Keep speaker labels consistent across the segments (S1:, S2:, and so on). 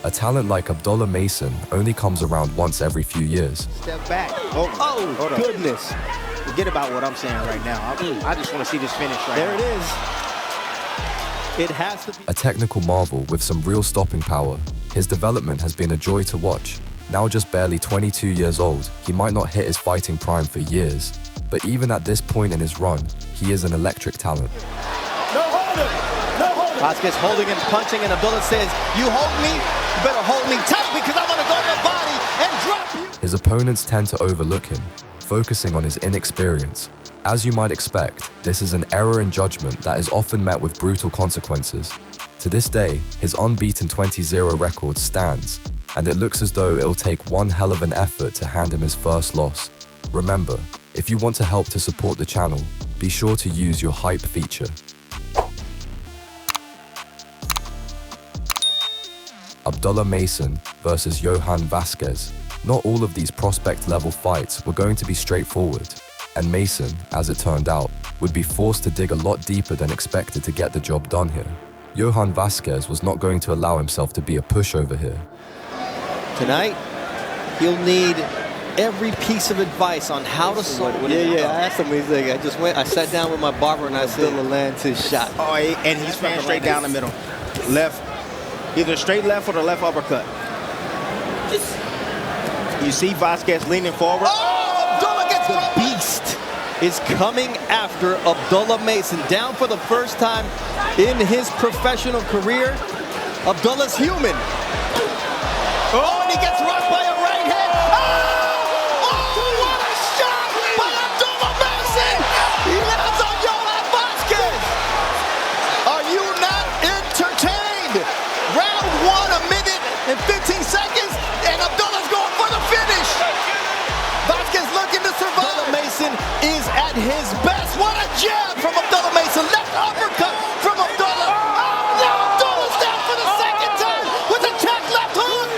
S1: A talent like Abdullah Mason only comes around once every few years.
S2: Step back. Oh, goodness. Forget about what I'm saying right now. I just want to see this finish right
S3: there
S2: now.
S3: There it is. It has to be.
S1: A technical marvel with some real stopping power. His development has been a joy to watch. Now just barely 22 years old, he might not hit his fighting prime for years. But even at this point in his run, he is an electric talent.
S3: No holding! No holding! Vasquez holding and punching, and Abdullah says, you hold me, you better hold me tight because I'm going to go to the body and drop you.
S1: His opponents tend to overlook him, focusing on his inexperience. As you might expect, this is an error in judgment that is often met with brutal consequences. To this day, his unbeaten 20-0 record stands, and it looks as though it'll take one hell of an effort to hand him his first loss. Remember, if you want to help to support the channel, be sure to use your hype feature. Abdullah Mason versus Johan Vasquez. Not all of these prospect-level fights were going to be straightforward, and Mason, as it turned out, would be forced to dig a lot deeper than expected to get the job done here. Johan Vasquez was not going to allow himself to be a pushover here.
S3: Tonight, he'll need every piece of advice on how to solve it. Yeah, I asked him, he's like, I sat down with my barber and I said, Abdullah lands his shot.
S2: Oh, and he's fan straight down the middle. Left, either straight left or the left uppercut. You see Vasquez leaning forward.
S3: Oh, Abdullah gets the beast is coming after Abdullah Mason. Down for the first time in his professional career. Abdullah's human. Oh, and he gets rocked by a right hand. Oh, what a shot by Abdullah Mason. He lands on Johan Vasquez. Are you not entertained? Round 1, 1 minute and 15 seconds, and Abdullah's going for the finish. Vasquez looking to survive. Abdullah Mason is at his best. What a jab from Abdullah Mason. Left uppercut from Abdullah. Oh, now Abdullah's down for the second time with a check left hook.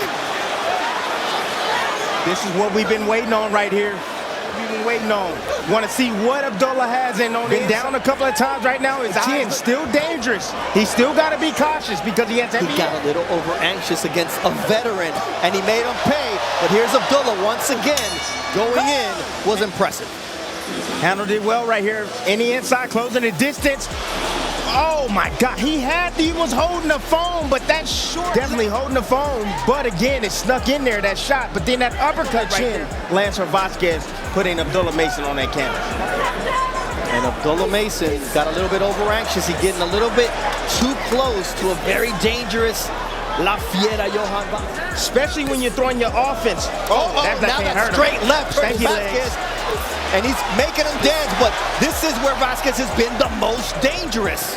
S2: This is what we've been waiting on right here. We've been waiting on. Want to see what Abdullah has in on. Been down a couple of times right now. His chin still dangerous. He's still got to be cautious because he has
S3: He got a little over anxious against a veteran, and he made him pay. But here's Abdullah once again. Going in was impressive.
S2: Handled it well right here. In the inside, closing the distance. Oh my God, he was holding the phone, but that's short. Definitely holding the phone, but again, it snuck in there, that shot. But then that uppercut chin lands for Vasquez, putting Abdullah Mason on that canvas.
S3: And Abdullah Mason got a little bit over anxious. He's getting a little bit too close to a very dangerous La Fiera Johan Vasquez.
S2: Especially when you're throwing your offense.
S3: Now that straight left from Vasquez. And he's making him dance, but this is where Vasquez has been the most dangerous.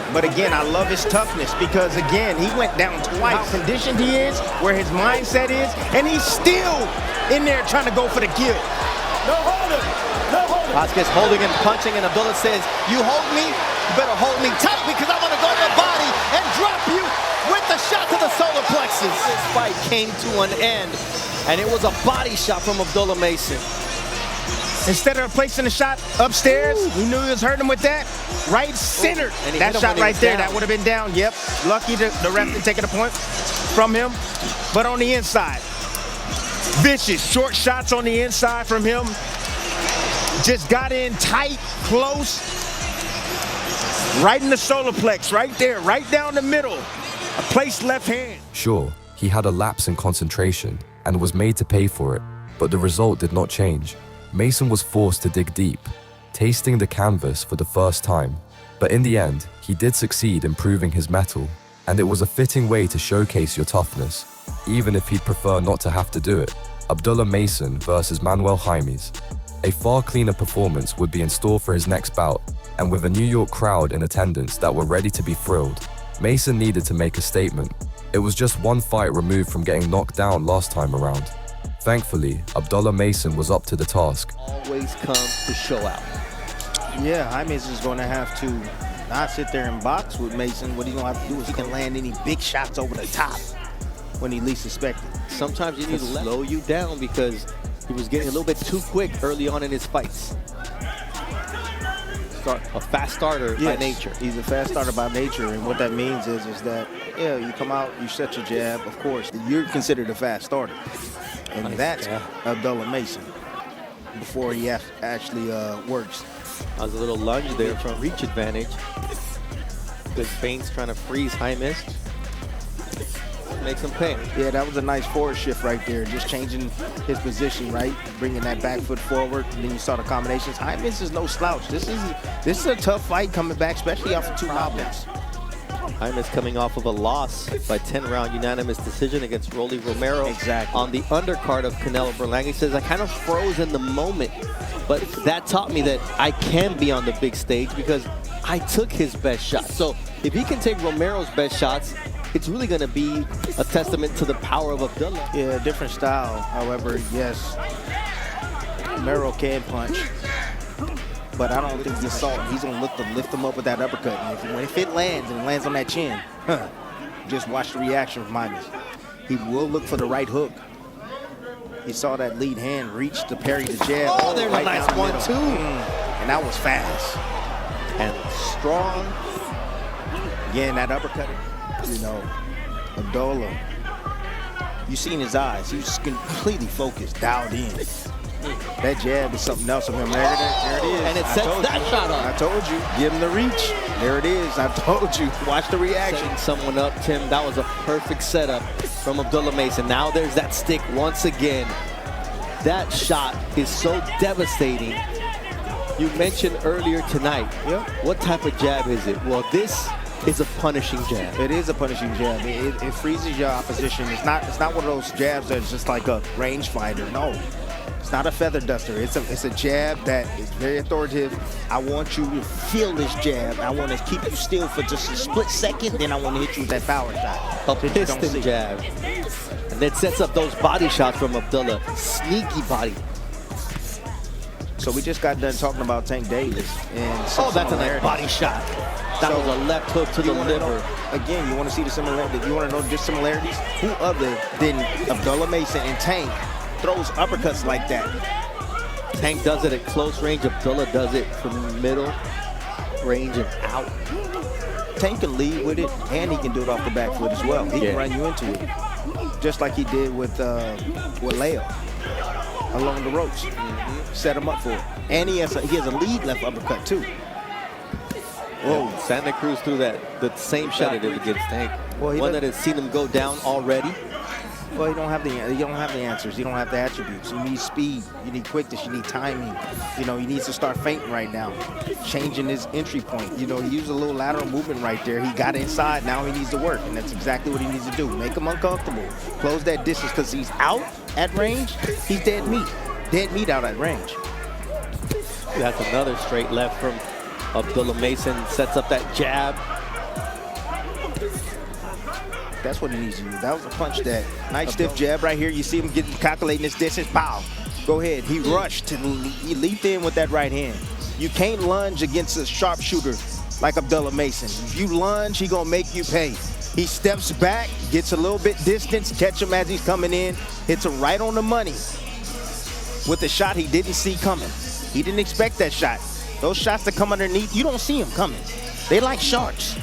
S2: But again, I love his toughness because, again, he went down twice. How conditioned he is, where his mindset is, and he's still in there trying to go for the kill.
S3: No holding, no holding. Vasquez holding and punching, and Abdullah says, you hold me, you better hold me tight because I'm going to go to the body and drop you with the shot to the solar plexus. This fight came to an end, and it was a body shot from Abdullah Mason.
S2: Instead of placing the shot upstairs, he knew he was hurting him with that. Right center. That shot right there, that would have been down. Yep. Lucky the ref didn't take it a point from him. But on the inside, vicious short shots on the inside from him. Just got in tight, close. Right in the solar plex, right there, right down the middle. A placed left hand.
S1: Sure, he had a lapse in concentration and was made to pay for it, but the result did not change. Mason was forced to dig deep, tasting the canvas for the first time. But in the end, he did succeed in proving his mettle, and it was a fitting way to showcase your toughness, even if he'd prefer not to have to do it. Abdullah Mason versus Manuel Haime. A far cleaner performance would be in store for his next bout, and with a New York crowd in attendance that were ready to be thrilled, Mason needed to make a statement. It was just one fight removed from getting knocked down last time around. Thankfully, Abdullah Mason was up to the task.
S3: Always comes to show out.
S2: Yeah, Haime is going to have to not sit there and box with Mason. What he's going to have to do is he can land any big shots over the top when he least expected.
S3: Sometimes you need to slow you down because he was getting a little bit too quick early on in his fights. fast starter by nature.
S2: He's a fast starter by nature, and what that means is that, yeah, you come out, you set your jab, of course, you're considered a fast starter. And that's Abdullah Mason before he actually works.
S3: That was a little lunge there from reach advantage. Good feints trying to freeze Haime. Makes him pay. Yeah,
S2: that was a nice forward shift right there. Just changing his position, right? Bringing that back foot forward. And then you saw the combinations. Haime is no slouch. This is a tough fight coming back, especially after 2 knockdowns.
S3: Haime's coming off of a loss by 10-round unanimous decision against Rolly Romero.
S2: Exactly.
S3: On the undercard of Canelo Berlanga. He says, I kind of froze in the moment, but that taught me that I can be on the big stage because I took his best shot. So if he can take Romero's best shots, it's really going to be a testament to the power of Abdullah.
S2: Yeah, different style. However, yes, Romero can punch, but I don't think he's assault. He's going to look to lift him up with that uppercut. And if it lands and it lands on that chin, just watch the reaction from Haime. He will look for the right hook. He saw that lead hand reach to parry the jab.
S3: Oh, there's a nice 1-2.
S2: And that was fast.
S3: And strong.
S2: Again, that uppercut, you know, Abdullah, you seen his eyes. He was completely focused, dialed in. That jab is something else. There it is.
S3: And it sets that shot up.
S2: I told you, give him the reach. There it is. I told you. Watch the reaction.
S3: Setting someone up, Tim. That was a perfect setup from Abdullah Mason. Now there's that stick once again. That shot is so devastating. You mentioned earlier tonight, what type of jab is it? Well, this is a punishing jab.
S2: It is a punishing jab. It freezes your opposition. It's not one of those jabs that's just like a range fighter. No. It's not a feather duster. It's a jab that is very authoritative. I want you to feel this jab. I want to keep you still for just a split second, then I want to hit you with that power shot.
S3: A piston jab. And then sets up those body shots from Abdullah. Sneaky body.
S2: So we just got done talking about Tank Davis. And
S3: that's a nice body shot. That was a left hook to the liver.
S2: Again, you want to see the similarities. You want to know just similarities? Who other than Abdullah Mason and Tank throws uppercuts like that?
S3: Tank does it at close range. Abdullah does it from middle range and out.
S2: Tank can lead with it, and he can do it off the back foot as well. He can run you into it, just like he did with Leo along the ropes. Set him up for it, and he has a lead left uppercut too.
S3: Whoa! Santa Cruz threw the same shot he did against Tank. Well, one that has seen him go down already.
S2: Well, you don't have the answers. You don't have the attributes. You need speed. You need quickness. You need timing. You know, he needs to start feinting right now, changing his entry point. You know, he used a little lateral movement right there. He got inside. Now he needs to work, and that's exactly what he needs to do. Make him uncomfortable. Close that distance, because he's out at range. He's dead meat. Dead meat out at range.
S3: That's another straight left from Abdullah Mason. Sets up that jab.
S2: That's what he needs to do. That was a punch that. Nice stiff jab right here. You see him calculating his distance. Pow. Go ahead. He rushed. He leaped in with that right hand. You can't lunge against a sharpshooter like Abdullah Mason. If you lunge, he gonna make you pay. He steps back, gets a little bit distance, catch him as he's coming in, hits him right on the money with a shot he didn't see coming. He didn't expect that shot. Those shots that come underneath, you don't see them coming. They like sharks.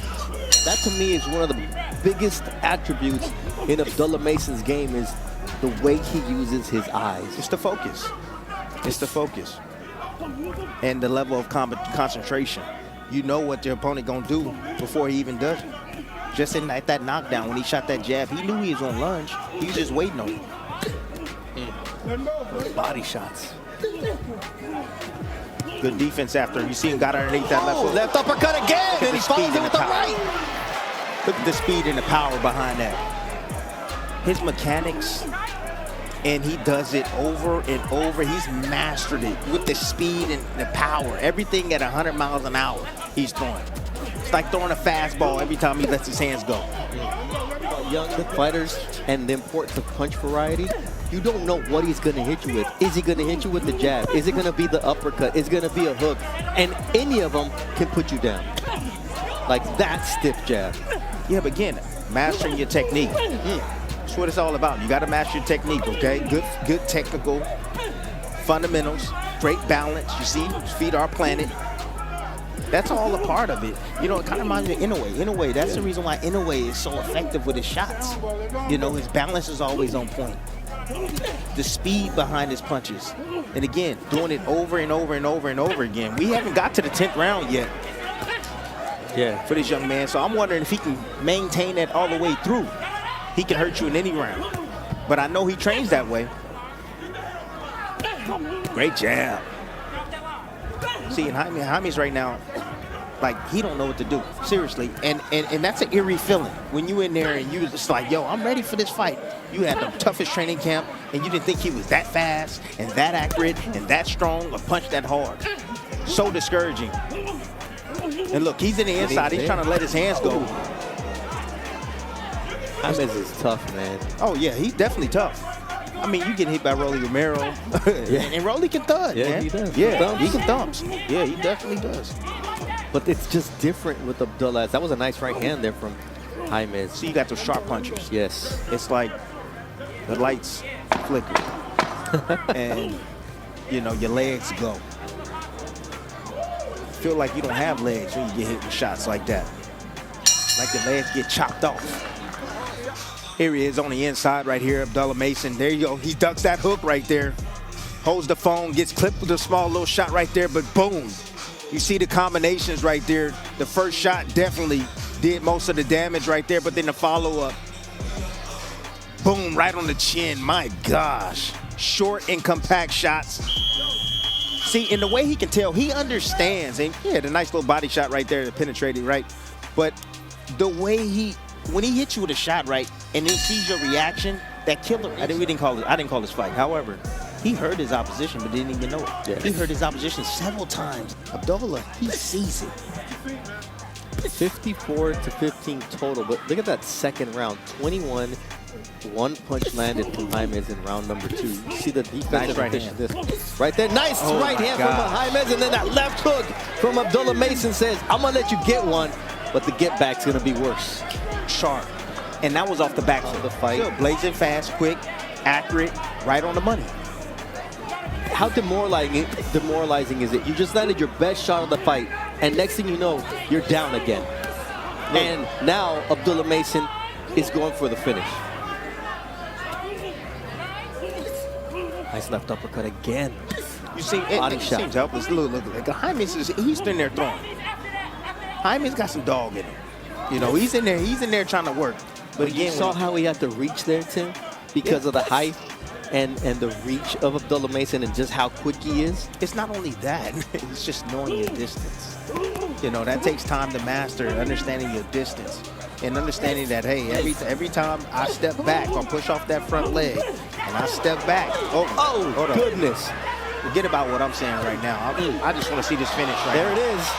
S3: That to me is one of the biggest attributes in Abdullah Mason's game, is the way he uses his eyes.
S2: It's the focus. It's the focus. And the level of concentration. You know what your opponent gonna do before he even does it. Just in that knockdown, when he shot that jab, he knew he was on lunge. He was just waiting on it.
S3: Body shots.
S2: Good defense after. You see him got underneath that left foot.
S3: Left uppercut again, and he follows it with the right.
S2: Look at the speed and the power behind that. His mechanics, and he does it over and over. He's mastered it with the speed and the power. Everything at 100 miles an hour he's throwing. It's like throwing a fastball every time he lets his hands go.
S3: Young fighters and the importance of punch variety. You don't know what he's going to hit you with. Is he going to hit you with the jab? Is it going to be the uppercut? Is it going to be a hook? And any of them can put you down. Like that stiff jab.
S2: Yeah, but again, mastering your technique. That's what it's all about. You got to master your technique, okay? Good technical fundamentals, great balance. You see, his feet are planted. That's all a part of it. You know, it kind of reminds me of Inoue. That's the reason why Inoue is so effective with his shots. You know, his balance is always on point. The speed behind his punches. And again, doing it over and over and over and over again. We haven't got to the 10th round yet. Yeah, for this young man. So I'm wondering if he can maintain that all the way through. He can hurt you in any round. But I know he trains that way. Great jab. See, and Jaime's right now, like, he don't know what to do. Seriously. And that's an eerie feeling. When you in there and you just like, yo, I'm ready for this fight. You had the toughest training camp, and you didn't think he was that fast and that accurate and that strong or punch that hard. So discouraging. And look, he's in the inside. He's trying to let his hands go.
S3: Jaime is tough, man.
S2: Oh, yeah, he's definitely tough. I mean, you get hit by Rolly Romero, and Rolly can thud, man.
S3: He does.
S2: Yeah, he can thumps. Yeah, he definitely does.
S3: But it's just different with Abdullah. That was a nice right hand there from Jaime.
S2: So you got those sharp punchers.
S3: Yes.
S2: It's like the lights flicker, and, you know, your legs go. Feel like you don't have legs when you get hit with shots like that. Like the legs get chopped off. Here he is on the inside right here, Abdullah Mason. There you go. He ducks that hook right there. Holds the phone, gets clipped with a small little shot right there, but boom. You see the combinations right there. The first shot definitely did most of the damage right there, but then the follow-up. Boom, right on the chin. My gosh. Short and compact shots. See, in the way he can tell, he understands. And yeah, the nice little body shot right there that penetrated, right? But the way when he hits you with a shot, right, and then sees your reaction, that killer. I didn't call this fight. However, he heard his opposition, but didn't even know it. Yeah. He heard his opposition several times. Abdullah, he sees it.
S3: 54-15 total, but look at that second round. 21, one punch landed from Jaime in round number 2. You see the defensive
S2: right
S3: hand. Right there, nice right hand from Jaime, and then that left hook from Abdullah Mason says, I'm gonna let you get one, but the get back's gonna be worse.
S2: Sharp. And that was off the back of the fight. Still blazing fast, quick, accurate, right on the money.
S3: How demoralizing is it? You just landed your best shot of the fight, and next thing you know, you're down again. And now Abdullah Mason is going for the finish. Nice left uppercut again.
S2: You see, it seems helpless. Look, like Jaime, he's in there throwing. Jaime's got some dog in him. You know, he's in there trying to work. But again,
S3: you saw how he had to reach there, Tim, because of the height and the reach of Abdullah Mason and just how quick he is.
S2: It's not only that, it's just knowing your distance. You know, that takes time to master, understanding your distance. And understanding that, hey, every time I step back or push off that front leg, and I step back.
S3: Oh goodness.
S2: Forget about what I'm saying right now. I just want to see this finish right
S3: there
S2: now.
S3: There it is.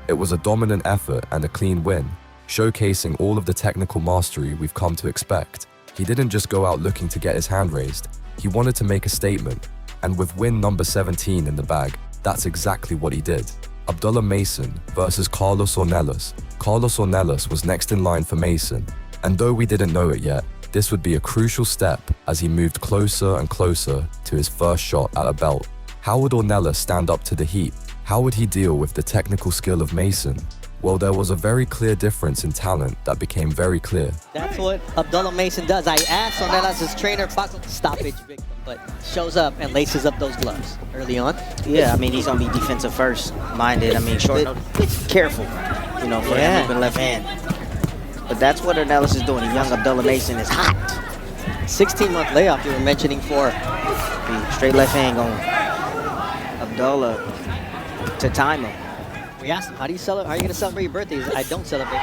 S1: It was a dominant effort and a clean win, showcasing all of the technical mastery we've come to expect. He didn't just go out looking to get his hand raised. He wanted to make a statement, and with win number 17 in the bag, that's exactly what he did. Abdullah Mason versus Carlos Ornellas. Carlos Ornellas was next in line for Mason, and though we didn't know it yet, this would be a crucial step as he moved closer and closer to his first shot at a belt. How would Ornellas stand up to the heat? How would he deal with the technical skill of Mason? Well, there was a very clear difference in talent that became very clear.
S4: That's what Abdullah Mason does. I asked Ornellas' trainer, Paco, stoppage victim, but shows up and laces up those gloves early on.
S5: Yeah, I mean, he's going to be defensive first minded. I mean, short notice. Careful, you know, for that open left hand. But that's what Ornellas is doing. The young Abdullah Mason is hot.
S4: 16-month layoff you were mentioning for.
S5: The straight left hand going Abdullah to time him.
S4: We asked him, how do you celebrate? How are you going to celebrate your birthday? He said, I don't celebrate.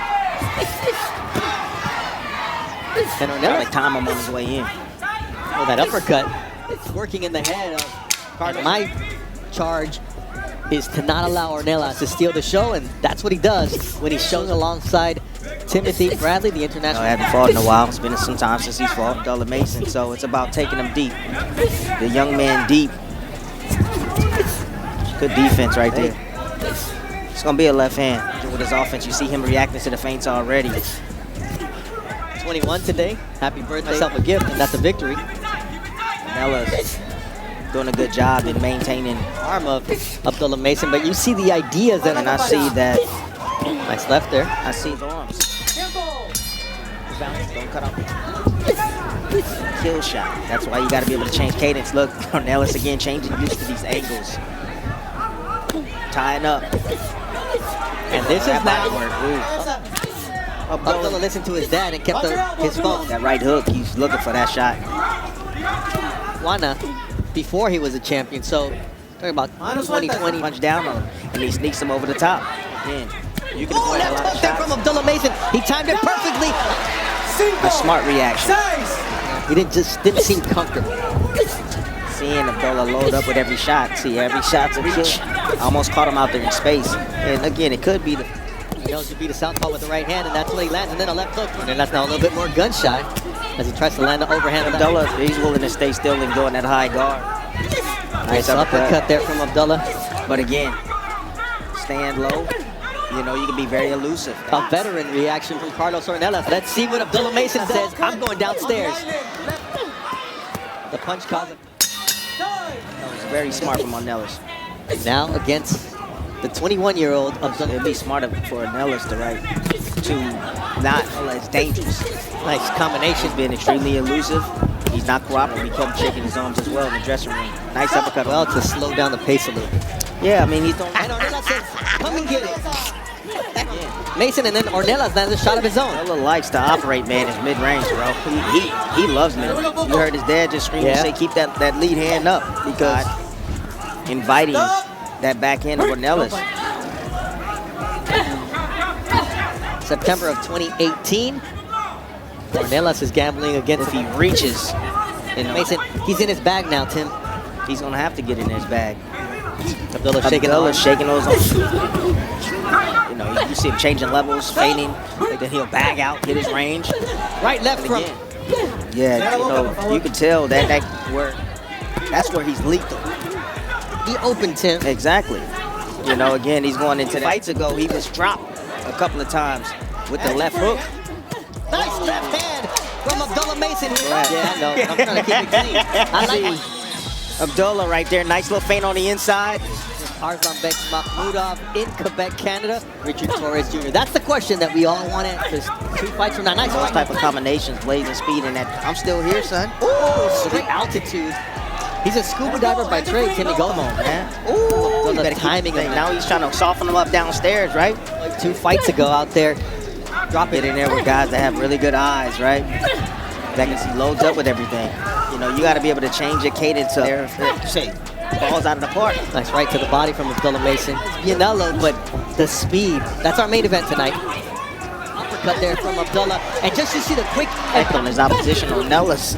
S4: And Ornellas,
S5: like time him on his way in.
S4: Oh, that uppercut. It's working in the head of Cardinal. My charge is to not allow Ornellas to steal the show, and that's what he does when he shows alongside Timothy Bradley, the international.
S5: I haven't fought in a while. It's been some time since he's fought Abdullah Mason, so it's about taking him deep. The young man deep. Good defense right there. It's going to be a left hand. With his offense, you see him reacting to the feints already.
S4: 21 today. Happy birthday. Myself a gift, and that's a victory.
S5: Ornellas doing a good job in maintaining.
S4: Arm of Abdullah Mason, but you see the ideas that,
S5: And I see that.
S4: nice left there.
S5: I see the arms. Don't cut off. Kill shot. That's why you got to be able to change cadence. Look, Ornellas again changing used to these angles. Tying up.
S4: And this is
S5: That body
S4: now.
S5: work.
S4: Abdullah listened to his dad and kept his phone.
S5: That right hook, he's looking for that shot.
S4: Juana, before he was a champion, so talking about 2020.
S5: Punch down on him, and he sneaks him over the top. Again, you can avoid a
S4: Left
S5: lot of
S4: hook there from
S5: shots.
S4: Abdullah Mason. He timed it perfectly.
S5: A smart reaction.
S4: He didn't seem comfortable.
S5: Seeing Abdullah load up with every shot. See, every shot's a reach. Almost caught him out there in space. And again, it could be the...
S4: He knows to beat a southpaw with the right hand, and that's where he lands, and then a left hook. And that's now a little bit more gun shy as he tries to land the overhand of that.
S5: Abdullah, he's willing to stay still and go in that high guard.
S4: Nice uppercut there from Abdullah.
S5: But again, stand low. You know, you can be very elusive.
S4: A veteran reaction from Carlos Ornellas. Let's see what Abdullah Mason says. I'm going downstairs. The punch caused.
S5: That was very smart from Ornellas.
S4: Now against the 21-year-old Abdullah.
S5: It'd be smart for Ornellas to not, it's dangerous.
S4: Nice combination.
S5: He's been extremely elusive. He's not cooperating. He kept shaking his arms as well in the dressing room. Nice uppercut.
S4: Well, to slow down the pace a little.
S5: Yeah, I mean, he's throwing.
S4: And Ornellas says, come and get it. Mason, and then Ornellas lands a shot of his own.
S5: Ornellas likes to operate, man, his mid-range, bro. He loves mid. You heard his dad just scream and say, keep that lead hand up, because inviting that backhand of Ornellas.
S4: September of 2018. Ornellas is gambling against
S5: If he reaches,
S4: Mason. He's in his bag now, Tim.
S5: he's gonna have to get in his bag.
S4: Abdullah shaking
S5: Abdullah
S4: arms.
S5: shaking those arms. You know, you see him changing levels, feigning, then he'll bag out, hit his range.
S4: Right, left from.
S5: Yeah, you know, you can tell that's where he's lethal.
S4: He opened Tim.
S5: Exactly. You know, again, he's going into fights ago. He was dropped a couple of times with the left hook.
S4: Nice left hand from Abdullah Mason.
S5: Yeah,
S4: no, I'm trying to keep it clean. I like it.
S5: Abdullah right there, nice little feint on the inside.
S4: Arzambek Makhmudov in Quebec, Canada. Richard Torres Jr. That's the question that we all want answers. 2 fights from now. Nice
S5: Those
S4: fight.
S5: type of combinations, blazing speed, and that I'm still here, son.
S4: Ooh, straight altitude. He's a scuba diver by trade, Timmy. Go.
S5: Come on, man. Ooh,
S4: the
S5: you better
S4: timing
S5: keep
S4: of
S5: it.
S4: it.
S5: Now he's trying to soften him up downstairs, right?
S4: 2 fights ago out there. Drop
S5: Get
S4: it
S5: in there with guys that have really good eyes, right? That can see loads up with everything. You know, you got to be able to change your cadence up. Say, balls out of the park.
S4: Nice right to the body from Abdullah Mason. Yanello, but the speed. That's our main event tonight. Uppercut there from Abdullah. And just to see the quick
S5: Effect on his opposition, Ornellas.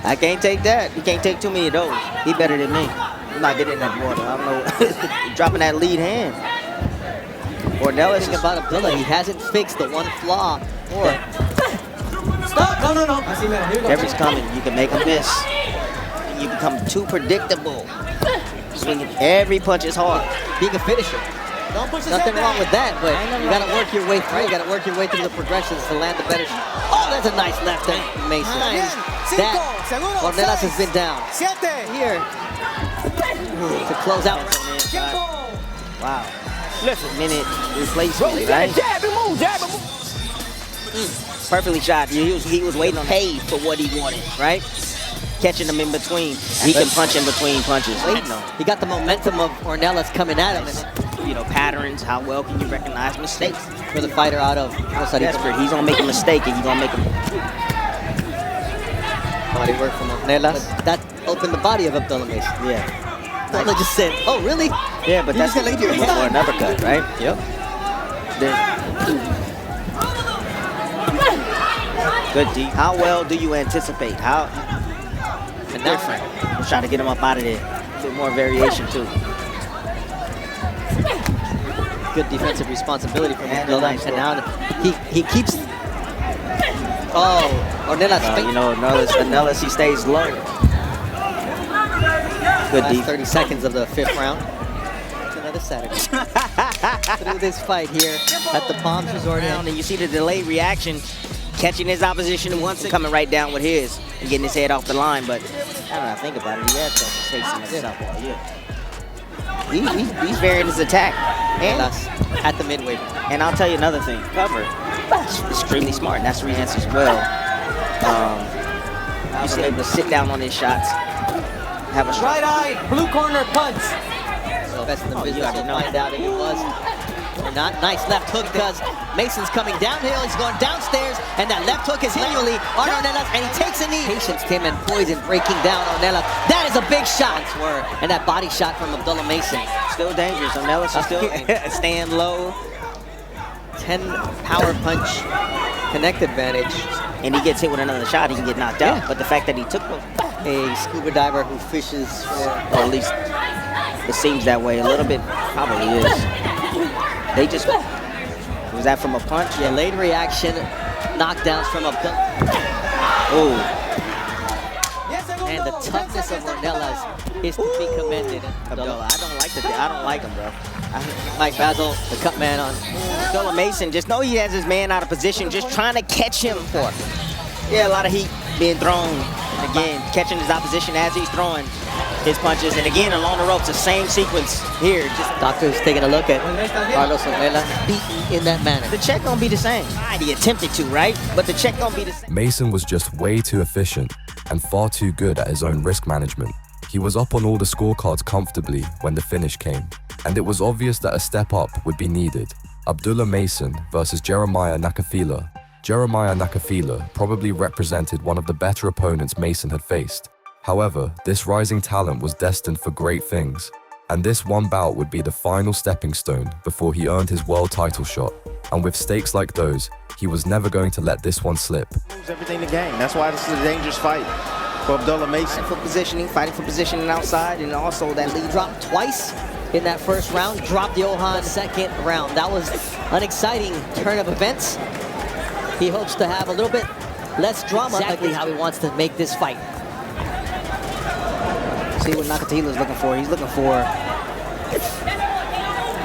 S5: I can't take that. You can't take too many of those. He better than me. I'm not getting in that water. I don't know. Dropping that lead hand. Ornellas
S4: thing about Abdullah, he hasn't fixed the one flaw.
S6: Stop! No.
S5: Every's coming. You can make a miss. You become too predictable. Swinging every punch is hard.
S4: Being a finisher.
S6: Don't push the
S4: Nothing
S6: step
S4: wrong
S6: back.
S4: with that, but you got to work your way through. You got to work your way through the progressions to land the better shot. Oh, that's a nice left hand from Mason. That Ornellas has been down. Here to close out.
S5: Wow. Listen, minute replacement, right? Perfectly shot. He was waiting on pay for what he wanted, right? Catching him in between. He can punch in between punches.
S4: He got the momentum of Ornellas coming at him.
S5: You know, patterns. How well can you recognize mistakes?
S4: For the fighter out of Costa Rica.
S5: Desperate. He's gonna make a mistake, and you're gonna make him.
S4: Body work from Ornellas. That opened the body of Abdullah Mason.
S5: Yeah.
S4: Abdullah just said, "Oh, really?"
S5: Yeah, but
S4: You
S5: that's
S4: just gonna leave your
S5: before
S4: hand.
S5: an uppercut, right?
S4: Yep.
S5: Good deep. How well do you anticipate? How
S4: And now,
S5: different? We're trying to get him up out of there. A bit more variation too.
S4: good defensive responsibility from
S5: And
S4: Abdullah.
S5: nice
S4: And now he keeps. Oh, Ornellas.
S5: You know, Ornellas, he stays low. Good
S4: Last
S5: deep.
S4: 30 seconds of the 5th round. It's another Saturday. Through this fight here at the Palms Resort Inn.
S5: And you see the delayed reaction, catching his opposition once and coming right down with his and getting his head off the line. But Now that I think about it, he had trouble chasing that southpaw. Yeah. He's varying his attack. And
S4: at the midway.
S5: And I'll tell you another thing. Cover. Extremely smart. And that's the reason as well. He's able to sit down on his shots. Have a
S4: right eye, blue corner punch. So best in the business.
S5: already know.
S4: Find out if it was or not. Nice left hook because Mason's coming downhill. He's going downstairs, and that left hook is continually on Ornellas, and he takes a knee. Patience, Tim, and poise in breaking down Ornellas. That is a big shot. And that body shot from Abdullah Mason.
S5: Still dangerous. Ornellas is still staying low.
S4: 10 power punch connect advantage.
S5: And he gets hit with another shot, he can get knocked out. But the fact that he took
S4: a scuba diver who fishes for,
S5: or at least it seems that way a little bit, probably is. They just, was that from a punch?
S4: Yeah, late reaction, knockdowns from Abdullah.
S5: Oh.
S4: And the toughness of Ornellas is to be commended.
S5: Abdullah, I don't like him, bro.
S4: Mike Basil, the cut man on.
S5: Abdullah Mason, just know he has his man out of position, just trying to catch him for. Yeah, a lot of heat being thrown. And again, catching his opposition as he's throwing his punches. And again, along the ropes, the same sequence here. Just
S4: Doctor's taking a look at Carlos Ornellas beaten in that manner.
S5: the check gonna be the same. He attempted to, right? But the check gonna be the same.
S1: Mason was just way too efficient and far too good at his own risk management. He was up on all the scorecards comfortably when the finish came, and it was obvious that a step up would be needed. Abdullah Mason versus Jeremiah Nakafila. Jeremiah Nakafila probably represented one of the better opponents Mason had faced. However, this rising talent was destined for great things, and this one bout would be the final stepping stone before he earned his world title shot. And with stakes like those, he was never going to let this one slip.
S2: Moves everything in the game. That's why this is a dangerous fight for Abdullah Mason.
S5: Fighting for positioning outside, and also that lead drop.
S4: Dropped twice in that first round, dropped Johan second round. That was an exciting turn of events. He hopes to have a little bit less drama. Exactly how he wants to make this fight.
S5: See what Nakatila's looking for. He's looking for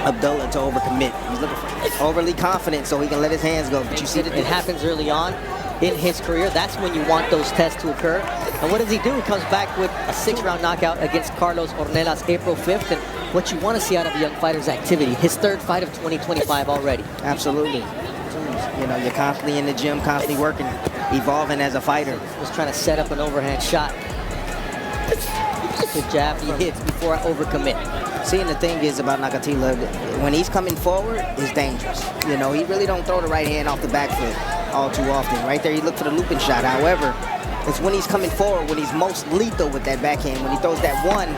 S5: Abdullah to overcommit. He's looking for overly confident so he can let his hands go. But you see
S4: it happens early on in his career. That's when you want those tests to occur. And what does he do? He comes back with a 6-round knockout against Carlos Ornellas April 5th. And what you want to see out of a young fighter's activity. His third fight of 2025 already.
S5: Absolutely. You know, you're constantly in the gym, constantly working, evolving as a fighter.
S4: Was trying to set up an overhand shot. Good jab he hits before I overcommit.
S5: See, and the thing is about Nakatila, when he's coming forward, it's dangerous. You know, he really don't throw the right hand off the back foot all too often. Right there, he look for the looping shot. However, it's when he's coming forward when he's most lethal with that backhand, when he throws that one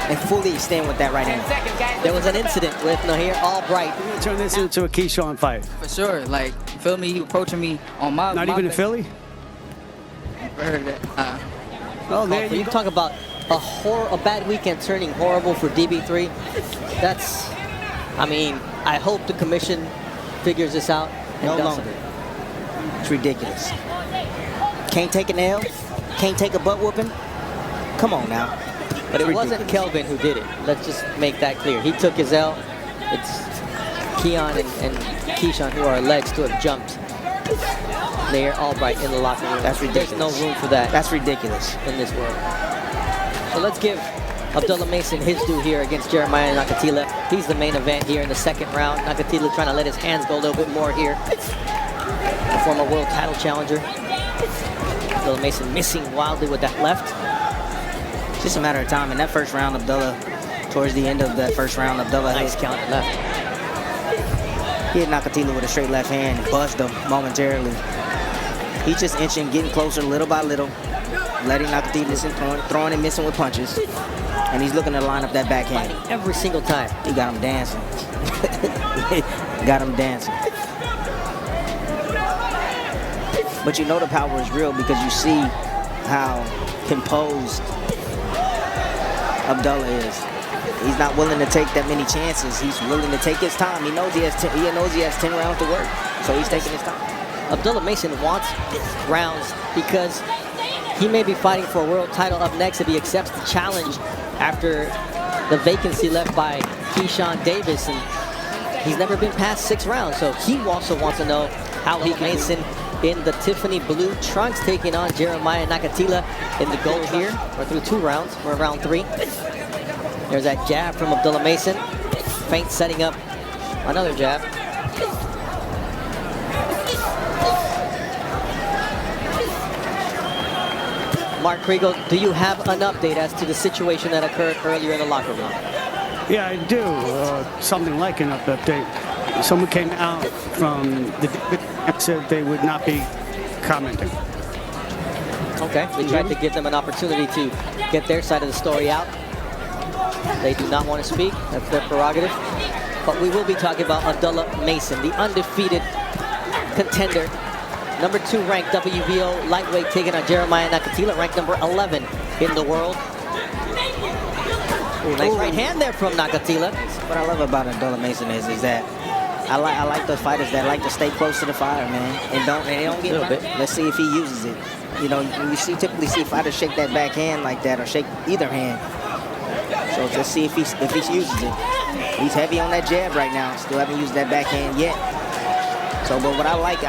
S5: and fully extend with that right hand.
S4: There was an incident with Nahir Albright.
S6: We're gonna turn this into a Keyshawn fight.
S7: For sure, like, feel me, he approaching me on my...
S6: Not even in Philly?
S7: I heard that.
S6: Oh, there
S4: you talk about a bad weekend turning horrible for DB3. That's, I mean, I hope the commission figures this out.
S5: No longer. It's ridiculous. Can't take an L, can't take a butt whooping. Come on now.
S4: But it wasn't Kelvin who did it. Let's just make that clear. He took his L. It's Keon and Keyshawn who are alleged to have jumped Nahir Albright in the locker room.
S5: That's ridiculous.
S4: There's no room for that.
S5: That's ridiculous.
S4: In this world. So let's give Abdullah Mason his due here against Jeremiah Nakatila. He's the main event here in the second round. Nakatila trying to let his hands go a little bit more here. The former world title challenger. Abdullah Mason missing wildly with that left.
S5: It's just a matter of time. In that first round, Abdullah, towards the end of that first round, Abdullah
S4: nice counter left.
S5: He hit Nakatila with a straight left hand and buzzed him momentarily. He's just inching, getting closer little by little, letting Nakatila listen, throwing and missing with punches. And he's looking to line up that backhand.
S4: Every single time.
S5: He got him dancing. Got him dancing. But you know the power is real because you see how composed Abdullah is. He's not willing to take that many chances. He's willing to take his time. He knows he has 10 rounds to work, so he's taking his time.
S4: Abdullah Mason wants rounds because he may be fighting for a world title up next if he accepts the challenge after the vacancy left by Keyshawn Davis, and he's never been past 6 rounds. So he also wants to know how he Mason in the Tiffany blue trunks, taking on Jeremiah Nakatila in the gold here. We're through 2 rounds. We're in round 3. There's that jab from Abdullah Mason. Feint setting up another jab. Mark Kriegel, do you have an update as to the situation that occurred earlier in the locker room?
S6: Yeah, I do. Something like an update. Someone came out from the and said they would not be commenting.
S4: Okay, we tried to give them an opportunity to get their side of the story out. They do not want to speak. That's their prerogative. But we will be talking about Abdullah Mason, the undefeated contender. Number 2 ranked WBO lightweight, taking on Jeremiah Nakatila, ranked number 11 in the world. Ooh, nice right hand there from Nakatila.
S5: What I love about Abdullah Mason is that I like those fighters that like to stay close to the fire, man, and they don't get bit. Let's see if he uses it. You know, you typically see fighters shake that backhand like that, or shake either hand. So let's see if he uses it. He's heavy on that jab right now. Still haven't used that backhand yet. So, but what I like,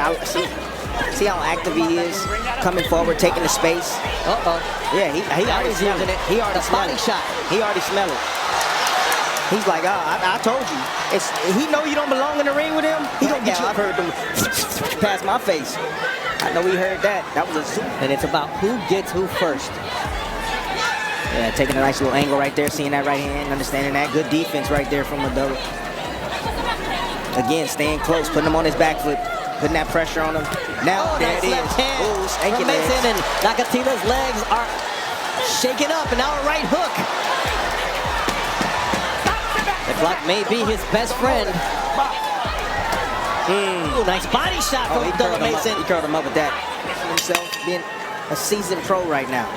S5: see how active he is, coming forward, taking the space. Yeah, he already using it. He already smelled it. He already smelled it. He's like, I told you. He know you don't belong in the ring with him. He gonna get you. I've heard them past my face. I know he heard that. That was a zoom.
S4: And it's about who gets who first.
S5: Yeah, taking a nice little angle right there, seeing that right hand, understanding that. Good defense right there from Abdullah. Again, staying close, putting him on his back foot, putting that pressure on him. Now, there
S4: nice
S5: it is.
S4: Left hand
S5: Ooh,
S4: from Mason, and Nakatila's legs are shaking up, and now a right hook. The clock may be his best friend. Ooh, nice body shot from Abdullah Mason.
S5: He curled him up with that. Himself being a seasoned pro right now.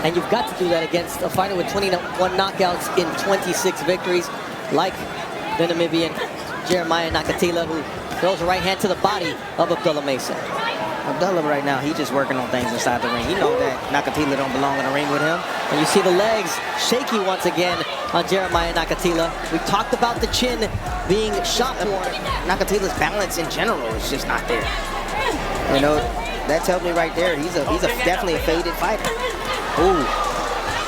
S4: And you've got to do that against a fighter with 21 knockouts in 26 victories, like the Namibian Jeremiah Nakatila, who throws a right hand to the body of Abdullah Mason.
S5: Abdullah right now, he's just working on things inside the ring. He knows that Nakatila don't belong in the ring with him.
S4: And you see the legs shaky once again on Jeremiah Nakatila. We talked about the chin being shot for.
S5: Nakatila's balance in general is just not there. You know, that tells me right there, he's definitely a faded fighter.
S4: Ooh.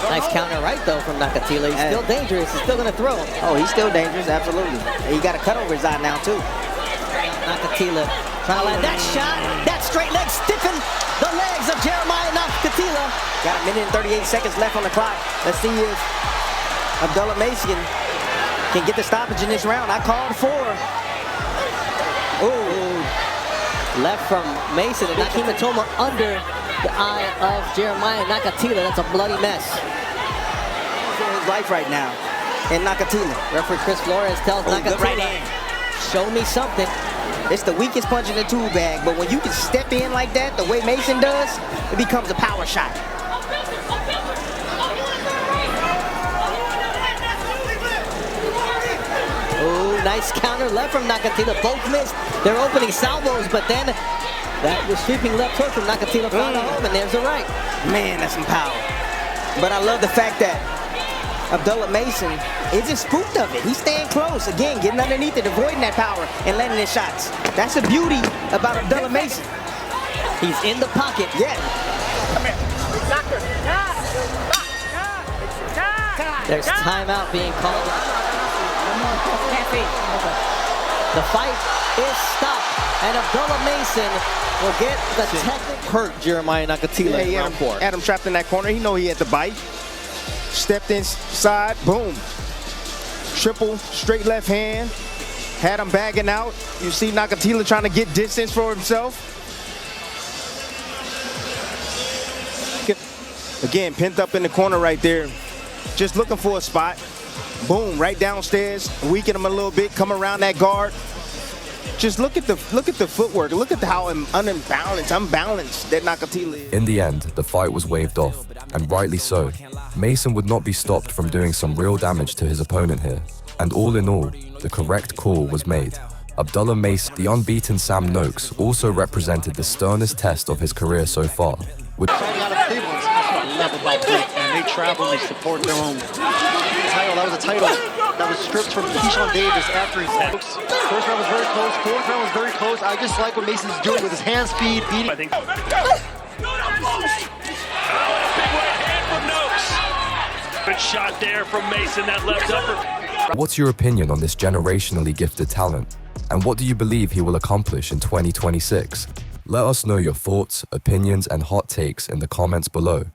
S4: Nice counter right, though, from Nakatila. He's still dangerous. He's still going to throw him.
S5: Oh, he's still dangerous, absolutely. He got a cut over his eye now, too.
S4: Nakatila trying to land that shot. That straight leg stiffened the legs of Jeremiah Nakatila.
S5: Got a minute and 38 seconds left on the clock. Let's see if Abdullah Mason can get the stoppage in this round. I called for.
S4: Ooh. Left from Mason, and Nakimatoma under the eye of Jeremiah Nakatila. That's a bloody mess.
S5: For his life right now. And Nakatila.
S4: Referee Chris Flores tells Nakatila,
S5: right hand.
S4: Show me something.
S5: It's the weakest punch in the tool bag, but when you can step in like that, the way Mason does, it becomes a power shot.
S4: Oh, nice counter left from Nakatila. Both missed their opening salvos, but then that was sweeping left hook from Nakatila found a home, and there's a right.
S5: Man, that's some power. But I love the fact that Abdullah Mason isn't spooked of it. He's staying close. Again, getting underneath it, avoiding that power, and landing his shots. That's the beauty about Abdullah Mason.
S4: He's in the pocket.
S5: Yeah.
S4: There's timeout being called. The fight is stopped, and Abdullah Mason will get the technical.
S2: Hurt Jeremiah Nakatila in round 4. Adam trapped in that corner. He know he had to bite. Stepped inside, boom. Triple straight left hand. Had him bagging out. You see Nakatila trying to get distance for himself. Again, pent up in the corner right there. Just looking for a spot. Boom, right downstairs. Weaken him a little bit. Come around that guard. Just look at the footwork. Look at how unbalanced that Nakatila is.
S1: In the end, the fight was waved off, and rightly so. Mason would not be stopped from doing some real damage to his opponent here. And all in all, the correct call was made. Abdullah Mason, the unbeaten Sam Noakes, also represented the sternest test of his career so far. With
S8: Fighting out of Cleveland, that's what I love about Blake, and they travel and they support their own title. That was a title that was stripped from Keyshawn Davis after he first round was very close, fourth round was very close. I just like what Mason's doing with his hand speed, beating.
S9: I think. Big right hand from Noakes. Good shot there from Mason, that left upper.
S1: What's your opinion on this generationally gifted talent? And what do you believe he will accomplish in 2026? Let us know your thoughts, opinions, and hot takes in the comments below.